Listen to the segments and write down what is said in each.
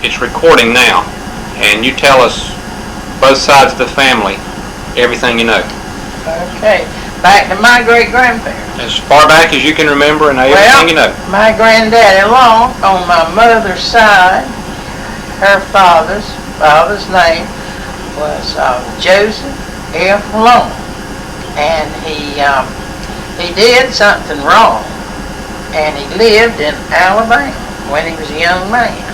it's recording now, and you tell us both sides of the family everything you know. Okay, back to my great-grandparents. As far back as you can remember and everything you know. My granddaddy Long, on my mother's side, her father's name was Joseph F. Long, and he did something wrong, and he lived in Alabama when he was a young man.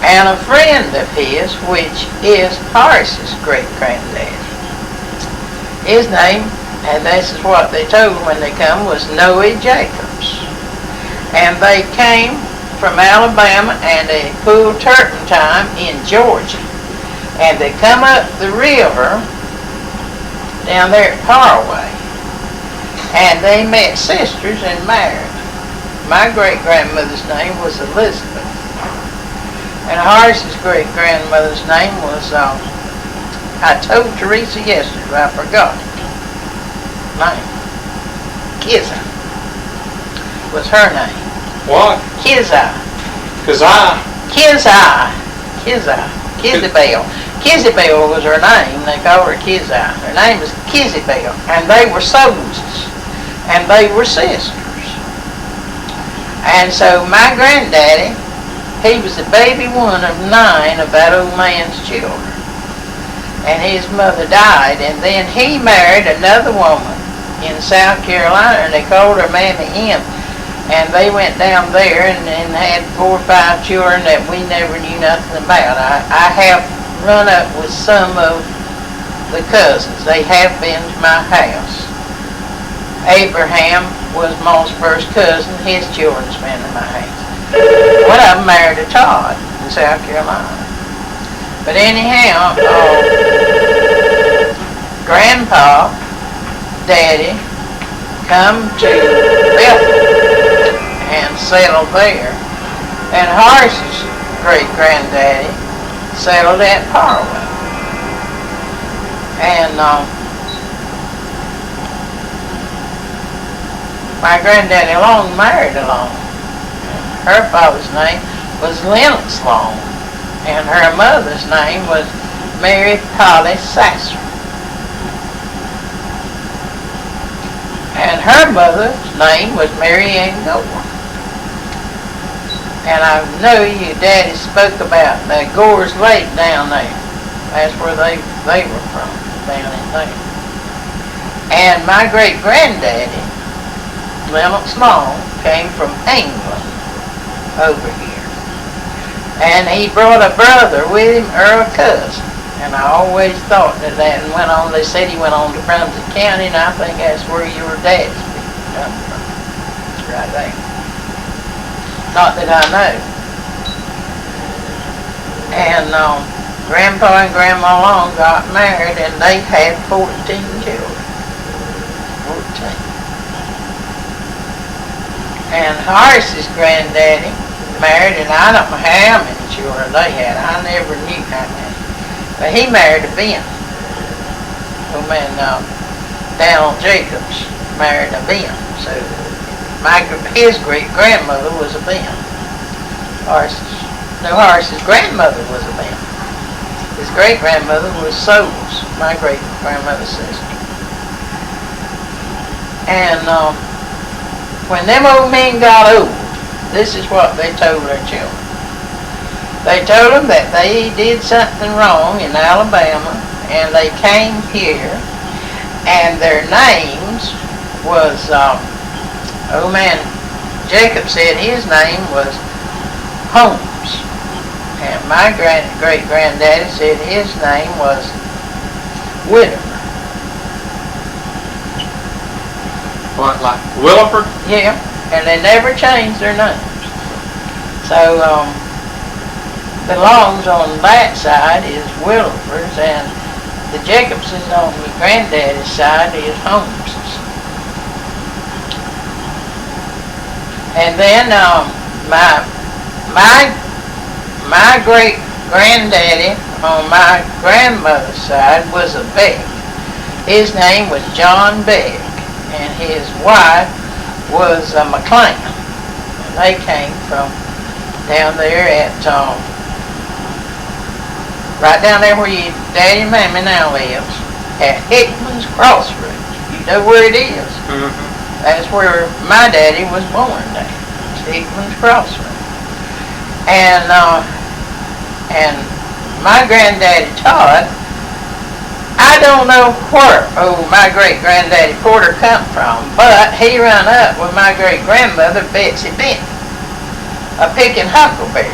And a friend of his, which is Horace's great-granddaddy, his name, and this is what they told when they come, was Noe Jacobs. And they came from Alabama, and they pulled turpentine in Georgia. And they come up the river down there at Caraway, and they met sisters and married. My great-grandmother's name was Elizabeth, and Horace's great-grandmother's name was, I told Teresa yesterday, but I forgot it. Name. Kizza was her name. What? Kizza. Kazai. Kizzybell. Kizzybell was her name. They called her Kizza. Her name was Kizzybell, and they were Solmses, and they were sisters. And so my granddaddy, he was the baby one of 9 of that old man's children. And his mother died, and then he married another woman in South Carolina, and they called her Mammy M. And they went down there and had 4 or 5 children that we never knew nothing about. I have run up with some of the cousins. They have been to my house. Abraham was Ma's first cousin. His children's been in my house. One of them married a Todd in South Carolina. But anyhow, Grandpa, Daddy, come to Bethel and settled there. And Horace's great-granddaddy settled at Caraway. And my granddaddy Long married a Long. Her father's name was Lennox Long, and her mother's name was Mary Polly Sasser. And her mother's name was Mary Ann Gore. And I know your daddy spoke about the Gore's Lake down there. That's where they were from, down in there. And my great-granddaddy, Lennox Long, came from England over here. And he brought a brother with him, or a cousin. And I always thought that and went on, they said he went on to Brunswick County, and I think that's where your dad's come from. Right there. Not that I know. And Grandpa and Grandma Long got married, and they had 14 children. 14. And Horace's granddaddy married, and I don't know how many children they had. I never knew how many. But he married a Ben. Old man Daniel Jacobs married a Ben. So his great-grandmother was a Ben. Horace's grandmother was a Ben. His great-grandmother was Souls, my great-grandmother's sister. And when them old men got old, this is what they told their children. They told them that they did something wrong in Alabama, and they came here, and their names was, old man Jacob said his name was Holmes, and my great-granddaddy said his name was Whittaker. What, like Williford? Yeah, and they never changed their names. So, the Longs on that side is Williford's, and the Jacobses on my granddaddy's side is Holmes's. And then my great-granddaddy on my grandmother's side was a Beck. His name was John Beck, and his wife was McLean. And they came from down there at right down there where your daddy and mammy now lives, at Hickman's Crossroads. You know where it is? Mm-hmm. That's where my daddy was born there. It's Hickman's Crossroads. And my granddaddy Todd, I don't know where my great-granddaddy Porter come from, but he run up with my great-grandmother Betsy Benton, picking huckleberries.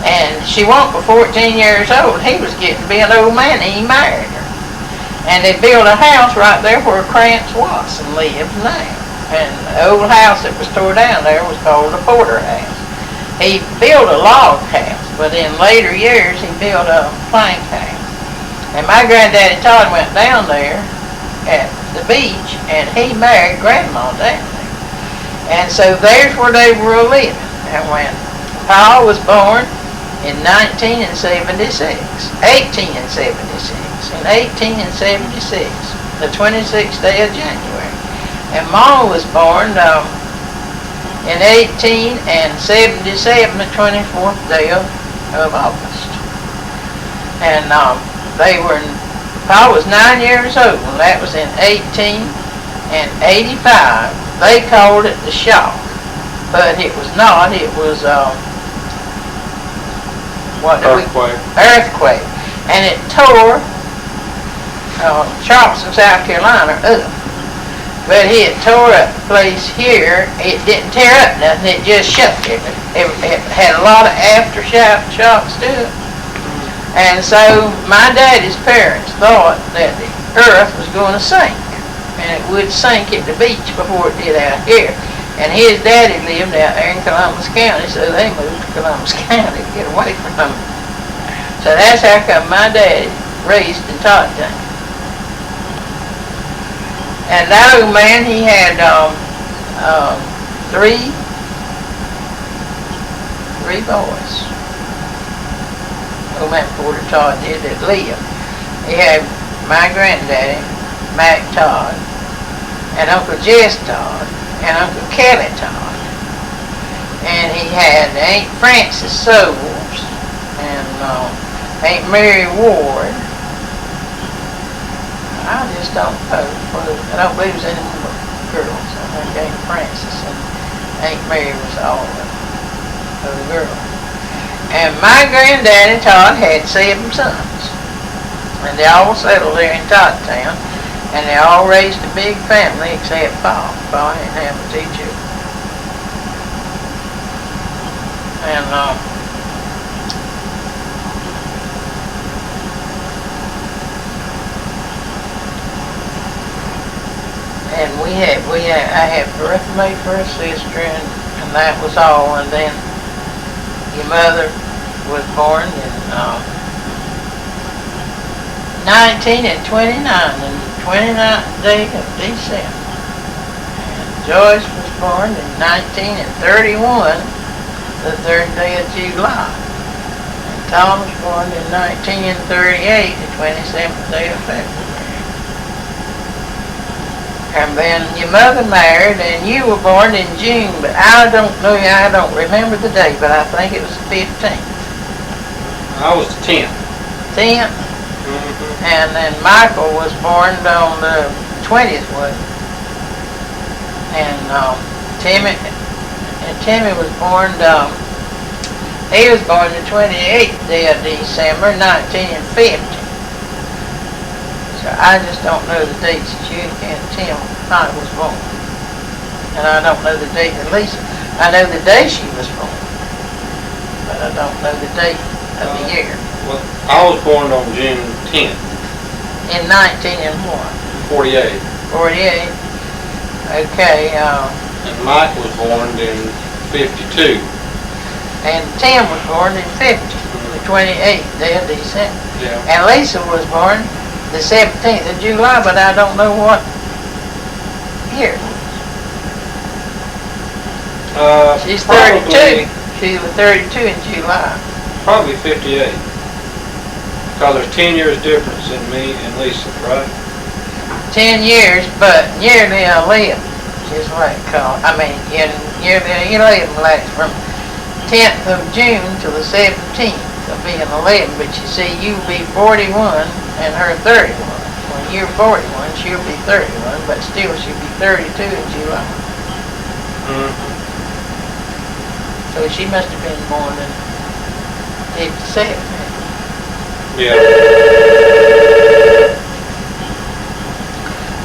And she wasn't but 14 years old. He was getting to be an old man, and he married her. And they built a house right there where Krantz Watson lives now. And the old house that was tore down there was called the Porter House. He built a log house, but in later years he built a plank house. And my granddaddy Todd went down there at the beach, and he married Grandma down there. And so there's where they were living. And when Paul was born in 1876, the 26th day of January. And Ma was born in 1877, the 24th day of August. And Paul was 9 years old, and that was in 1885. They called it the shock, but it was not. It was earthquake, and it tore Charleston, South Carolina up. But it tore up the place here. It didn't tear up nothing. It just shook. It had a lot of aftershocks to it. And so my daddy's parents thought that the earth was going to sink, and it would sink at the beach before it did out here. And his daddy lived out there in Columbus County, so they moved to Columbus County to get away from him. So that's how come my daddy raised in Toddtown. And that old man, he had three boys. Old man Porter Todd did that lived. He had my granddaddy, Mac Todd, and Uncle Jess Todd, and Uncle Kelly Todd. And he had Aunt Frances Sobels, and Aunt Mary Ward. I just don't know. I don't believe there's any more girls. I think Aunt Frances and Aunt Mary was all of the girls. And my granddaddy Todd had 7 sons. And they all settled there in Toddtown. And they all raised a big family except Paul. Paul didn't have a teacher. And I had birth made for a sister, and that was all. And then your mother was born in 1929, and the 29th day of December. And Joyce was born in 1931, the 3rd day of July. And Tom was born in 1938, the 27th day of February. And then your mother married, and you were born in June, but I don't remember the day, but I think it was the 15th. I was the 10th. 10th? Mm-hmm. And then Michael was born on the 20th, wasn't he? And Timmy was born, he was born the 28th day of December, 1950. So I just don't know the dates that you and Tim was born. And I don't know the date of Lisa. I know the day she was born, but I don't know the date of the year. Well, I was born on June 10th. In 1948. 48. Okay. And Mike was born in 52. And Tim was born in 50, the 28th day of December. Yeah. And Lisa was born the 17th of July, but I don't know what year. She's 32. She was 32 in July. Probably 58. Because there's 10 years difference in me and Lisa, right? 10 years, but nearly 11 is what it called. I mean, nearly 11, like from 10th of June to the 17th. of being 11, but you see, you'll be 41 and her 31. When you're 41, she'll be 31, but still she'll be 32 in July. So she must have been born in 57. Yeah.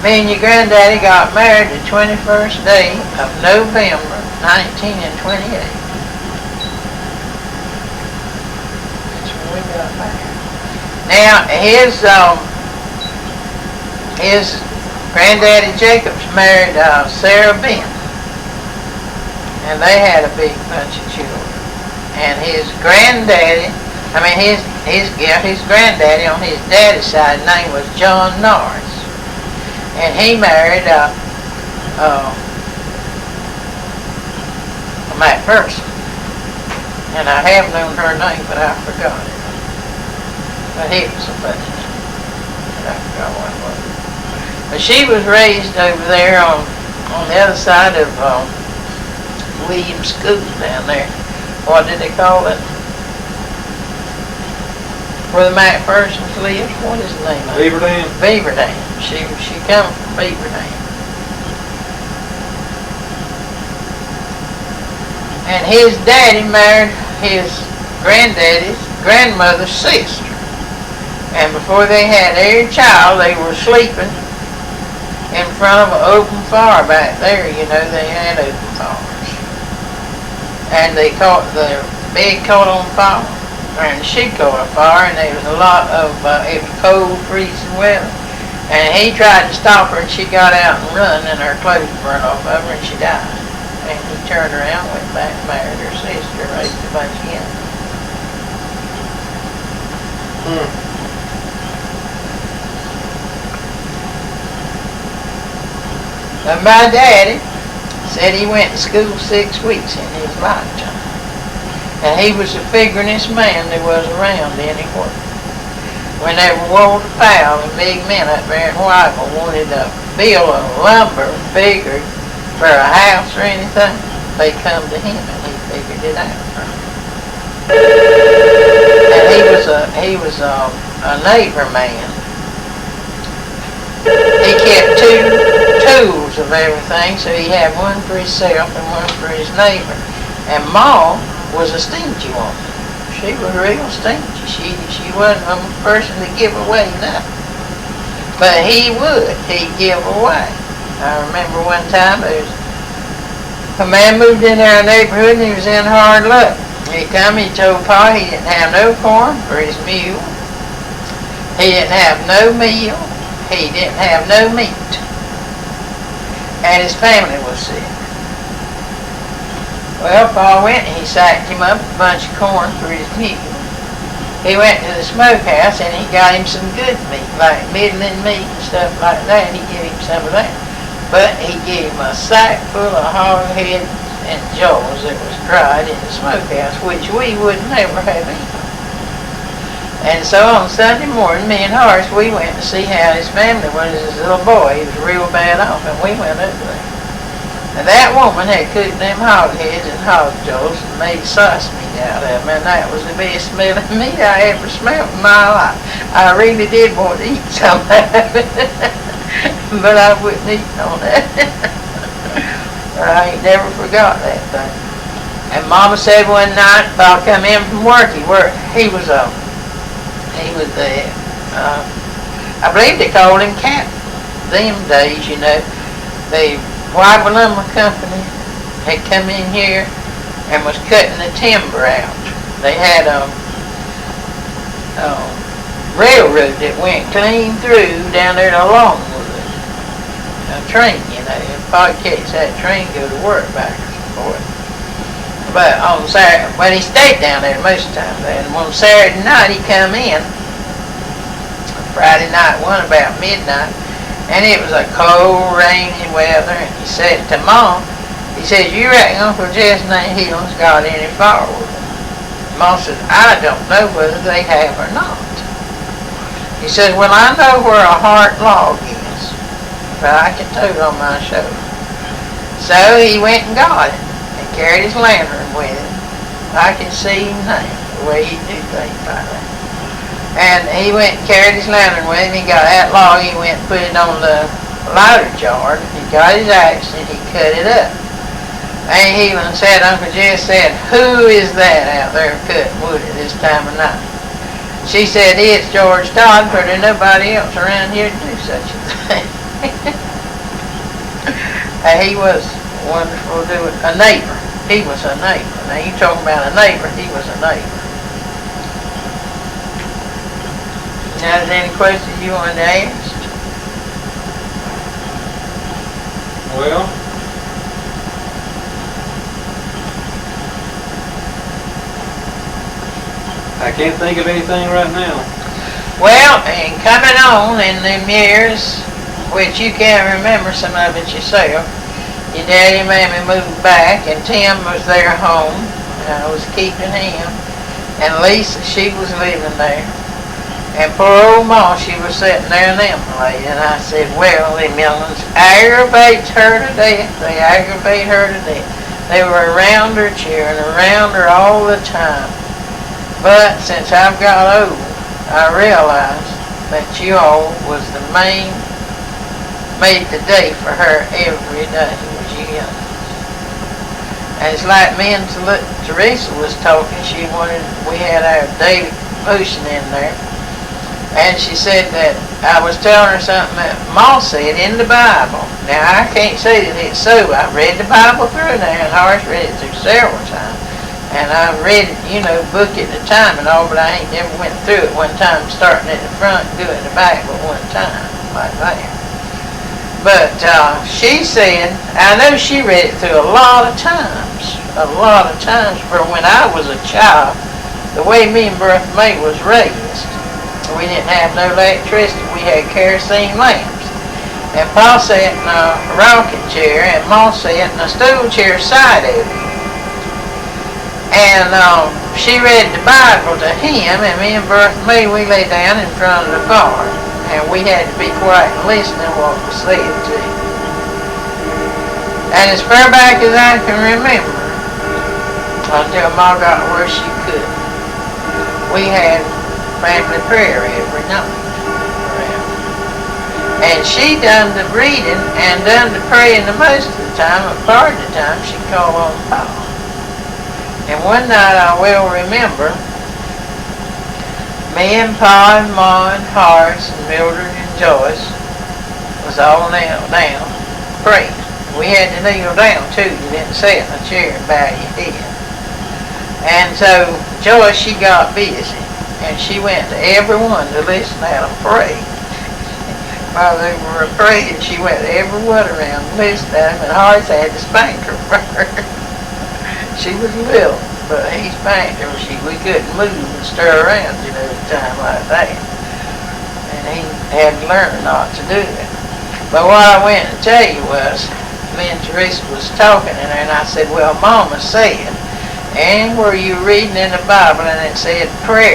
Me and your granddaddy got married the 21st day of November, 1928. That's when we got married. Now, his granddaddy Jacobs married Sarah Benton, and they had a big bunch of children. And his granddaddy on his daddy's side name was John Norris, and he married Matt Person, and I have known her name, but I forgot it. But he was a funny name, but I forgot what it was. But she was raised over there on the other side of Williams School down there. What did they call it? Where the Matt Persons lived? What is the name of it? Beaver Dam. Beaver Dam. She come from Beaver Dam. And his daddy married his granddaddy's grandmother's sister. And before they had their child, they were sleeping in front of an open fire back there. You know, they had open fires. And the bed caught on fire, and she caught on fire, and there was a lot of, it was cold, freezing weather. And he tried to stop her, and she got out and run, and her clothes burned off of her, and she died. And he turned around, went back and married her sister, raised a bunch of young. And my daddy said he went to school 6 weeks in his lifetime. And he was the figuringest man there was around anywhere. Whenever Walter Powell and big men up there in Whiteville wanted to build a lumber figured for a house or anything, they come to him and he figured it out for them. And he was a neighbor man. He kept 2 tools of everything, so he had one for himself and one for his neighbor. And Ma was a stingy woman. She was real stingy. She wasn't a person to give away nothing. But he'd give away. I remember one time a man moved in our neighborhood and he was in hard luck. He told Pa he didn't have no corn for his mule. He didn't have no meal. He didn't have no meat. And his family was sick. Well, Pa went and he sacked him up a bunch of corn for his mule. He went to the smokehouse and he got him some good meat, like middling meat and stuff like that. He gave him some of that. But he gave him a sack full of hog heads and jaws that was dried in the smokehouse, which we would never have eaten. And so on Sunday morning, me and Horace, we went to see how his family was. His little boy, he was real bad off, and we went over there. And that woman had cooked them hog heads and hog jaws and made sauce meat out of them, and that was the best smelling meat I ever smelled in my life. I really did want to eat some of it, but I wouldn't eat on that. I ain't never forgot that thing. And Mama said one night, Pa come in from work, he was the, I believe they called him captain. Them days, you know, the Whiteville Lumber Company had come in here and was cutting the timber out. They had a railroad that went clean through down there to Longwood. A train, you know, and Pa catch that train go to work backwards and forth. But on Saturday, well, he stayed down there most of the time. And on Saturday night, he come in. Friday night, about midnight, and it was a cold, rainy weather. And he said to Mom, he says, "You reckon Uncle Jess and Aunt Helen's got any firewood?" Mom said, "I don't know whether they have or not." He said, "Well, I know where a heart log is, but I can tote on my shoulder." So he went and got it. Carried his lantern with him. I can see him now. the way he do things like that. And he went and carried his lantern with him. He got that log, he went and put it on the lighter jar. He got his axe and he cut it up. Aunt Helen said, Uncle Jess said, who is that out there cutting wood at this time of night? She said, it's George Todd, for there's nobody else around here to do such a thing. He was wonderful to do it. A neighbor. He was a neighbor. Now you talking about a neighbor, he was a neighbor. Now, is there any questions you wanted to ask? Well, I can't think of anything right now. Well, and coming on in them years, which you can't remember some of it yourself, your daddy and mammy moved back, and Tim was their home, and I was keeping him, and Lisa, she was living there. And poor old Ma, she was sitting there in them lady, and I said, well, them young'uns aggravates her to death. They aggravate her to death. They were around her, cheering around her all the time. But since I've got old, I realized that you all was the main, made the day for her every day, was you young'uns. And it's like me and Teresa was talking, she wanted, we had our daily devotion in there. And she said that I was telling her something that Ma said in the Bible. Now, I can't say that it's so. I read the Bible through now, and Horace read it through several times. And I read it, you know, book at a time and all, but I ain't never went through it one time, starting at the front and doing the back at one time, like that. But she said, I know she read it through a lot of times, for when I was a child, the way me and Bertha May was raised, we didn't have no electricity. We had kerosene lamps. And Pa sat in a rocking chair, and Ma sat in a stool chair side of him. And she read the Bible to him, and me and Bertha May, we lay down in front of the bar. And we had to be quiet and listen to what was said to him. And as far back as I can remember, until Ma got where she could, we had family prayer every night. And she done the reading and done the praying the most of the time, but part of the time she called on Pa. And one night I will remember, me and Pa and Ma and Horace and Mildred and Joyce was all knelt down praying. We had to kneel down too. You didn't sit in a chair and bow your head. And so Joyce, she got busy. And she went to everyone to listen at them pray. While they were praying, she went to everyone around and listened at them, and Horace had to spank her for her. She was little, but he spanked her. We couldn't move and stir around, you know, at a time like that. And he had to learn not to do it. But what I went to tell you was, me and Teresa was talking in there, and I said, well, Mama said, and were you reading in the Bible and it said pray.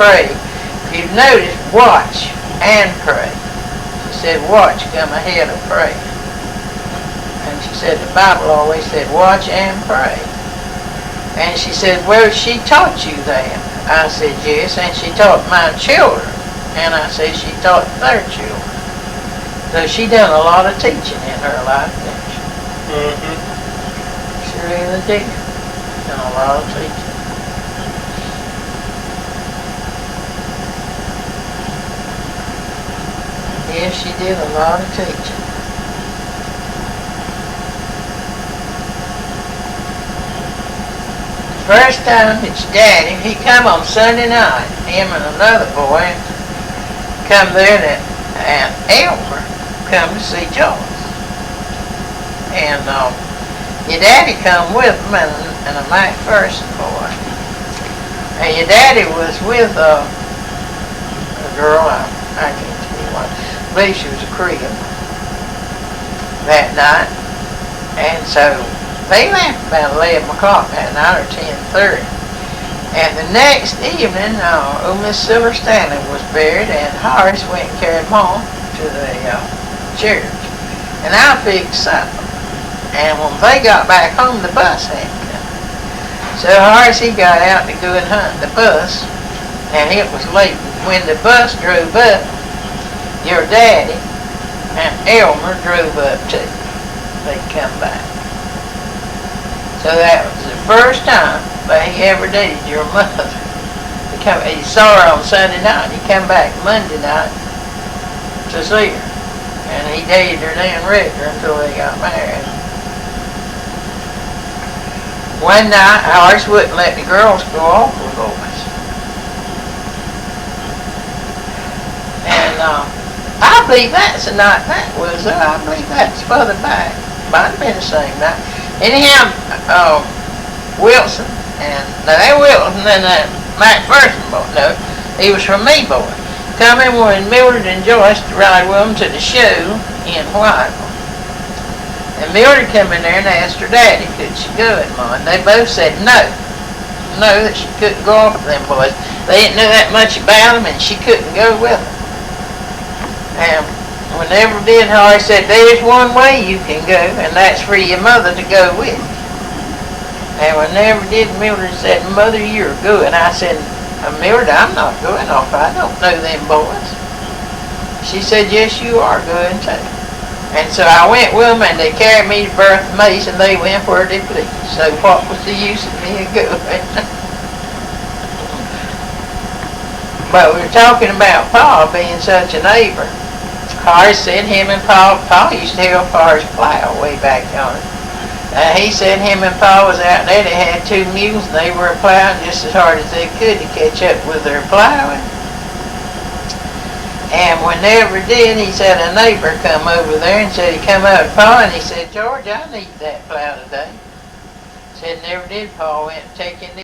If you've noticed, watch and pray. She said watch come ahead of pray. And she said the Bible always said watch and pray. And she said, well, she taught you that. I said, yes, and she taught my children. And I said, she taught their children. So she done a lot of teaching in her life, didn't she? Mm-hmm. She really did. Done a lot of teaching. Yes, she did a lot of teaching. First time it's Daddy, he come on Sunday night, him and another boy come there and Elmer come to see Joyce. And your daddy come with him and a McPherson boy. And your daddy was with a girl, I can't tell you what, I believe she was a Creole that night. And so they left about 11 o'clock that night or 10:30. And the next evening, old Miss Silver Stanley was buried, and Horace went and carried Mom to the church. And I fixed supper. And when they got back home, the bus hadn't come. So Horace, he got out to go and hunt the bus, and it was late. When the bus drove up, your daddy and Elmer drove up too. They come back. So that was the first time that he ever dated your mother. He saw her on Sunday night. He come back Monday night to see her. And he dated her then regular until they got married. One night, Horace wouldn't let the girls go off with boys. And I believe that's the night that was. I believe that's further back. Might have been the same night. Anyhow, Wilson, and now that Wilson and McPherson boy, no, he was from me boy. Come in with Mildred and Joyce to ride with them to the show in Whiteville. And Mildred come in there and asked her daddy, could she go it, Ma? And they both said no. No, that she couldn't go off with them boys. They didn't know that much about them, and she couldn't go with them. And whenever did, Horace said, there's one way you can go, and that's for your mother to go with you. And whenever did, Mildred said, Mother, you're good. I said, Mildred, I'm not going off. I don't know them boys. She said, yes, you are going too. And so I went with them, and they carried me to Bertha Mace, and they went where they pleased. So what was the use of me going? But we were talking about Pa being such a neighbor. Horace said him and Pa used to help Horace plow way back yonder. He said him and Pa was out there, they had 2 mules, and they were plowing just as hard as they could to catch up with their plowing. And whenever did, he said a neighbor come over there and said he come up to Pa and he said, George, I need that plow today. Said never did, Pa went taking the